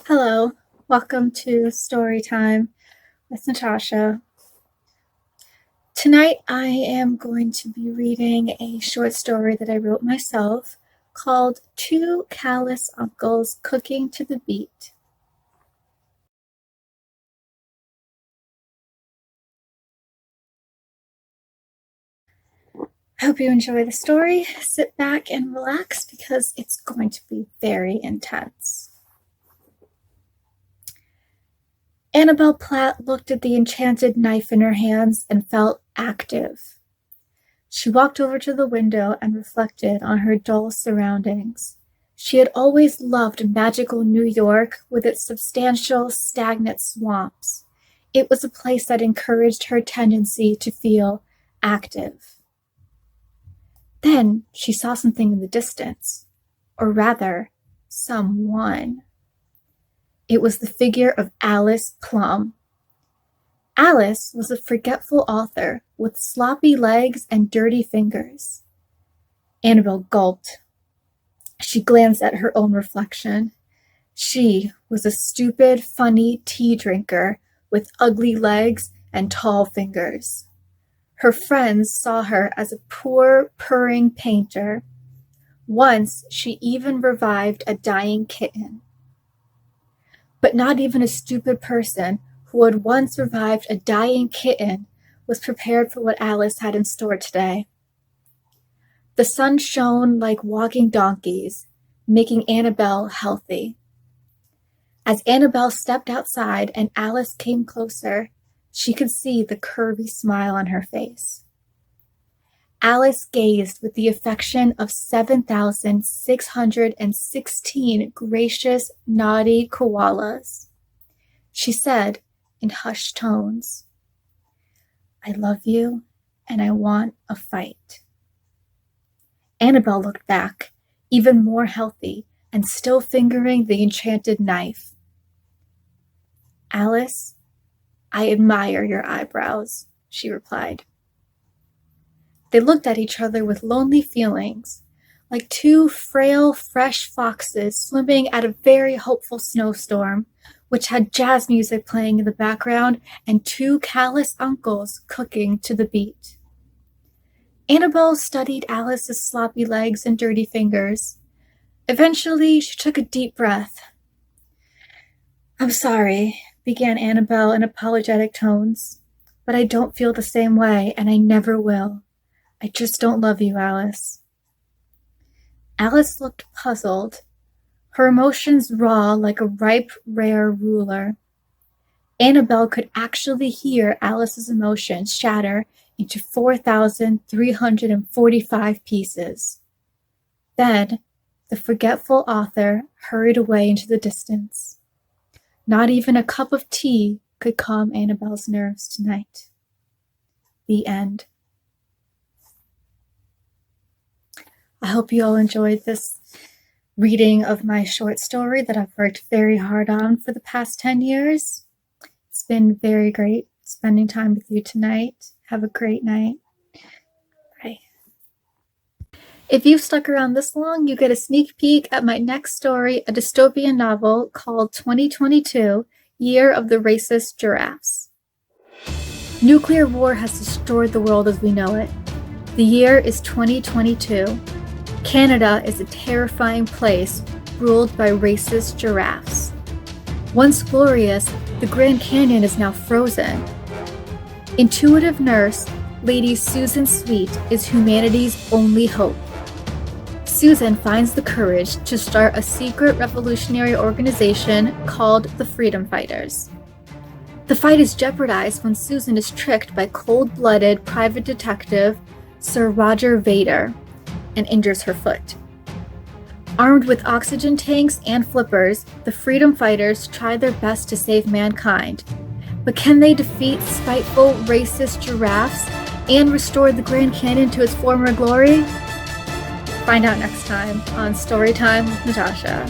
Hello, welcome to Story Time with Natasha. Tonight I am going to be reading a short story that I wrote myself called Two Callous Uncles Cooking to the Beat. I hope you enjoy the story. Sit back and relax because it's going to be very intense. Annabelle Platt looked at the enchanted knife in her hands and felt active. She walked over to the window and reflected on her dull surroundings. She had always loved magical New York with its substantial, stagnant swamps. It was a place that encouraged her tendency to feel active. Then she saw something in the distance, or rather, someone. It was the figure of Alice Plum. Alice was a forgetful author with sloppy legs and dirty fingers. Annabelle gulped. She glanced at her own reflection. She was a stupid, funny tea drinker with ugly legs and tall fingers. Her friends saw her as a poor, purring painter. Once she even revived a dying kitten. But not even a stupid person who had once revived a dying kitten was prepared for what Alice had in store today. The sun shone like walking donkeys, making Annabelle healthy. As Annabelle stepped outside and Alice came closer, she could see the curvy smile on her face. Alice gazed with the affection of 7,616 gracious, naughty koalas. She said in hushed tones, "I love you, and I want a fight." Annabelle looked back, even more healthy, and still fingering the enchanted knife. "Alice, I admire your eyebrows," she replied. They looked at each other with lonely feelings, like two frail, fresh foxes swimming at a very hopeful snowstorm, which had jazz music playing in the background and two callous uncles cooking to the beat. Annabelle studied Alice's sloppy legs and dirty fingers. Eventually, she took a deep breath. "I'm sorry," began Annabelle in apologetic tones, "but I don't feel the same way, and I never will. I just don't love you, Alice." Alice looked puzzled, her emotions raw like a ripe, rare ruler. Annabelle could actually hear Alice's emotions shatter into 4,345 pieces. Then, the forgetful author hurried away into the distance. Not even a cup of tea could calm Annabelle's nerves tonight. The end. I hope you all enjoyed this reading of my short story that I've worked very hard on for the past 10 years. It's been very great spending time with you tonight. Have a great night. Bye. If you've stuck around this long, you get a sneak peek at my next story, a dystopian novel called 2022, Year of the Racist Giraffes. Nuclear war has destroyed the world as we know it. The year is 2022. Canada is a terrifying place ruled by racist giraffes. Once glorious, the Grand Canyon is now frozen. Intuitive nurse, Lady Susan Sweet, is humanity's only hope. Susan finds the courage to start a secret revolutionary organization called the Freedom Fighters. The fight is jeopardized when Susan is tricked by cold-blooded private detective Sir Roger Vader and injures her foot. Armed with oxygen tanks and flippers, the Freedom Fighters try their best to save mankind. But can they defeat spiteful, racist giraffes and restore the Grand Canyon to its former glory? Find out next time on Storytime with Natasha.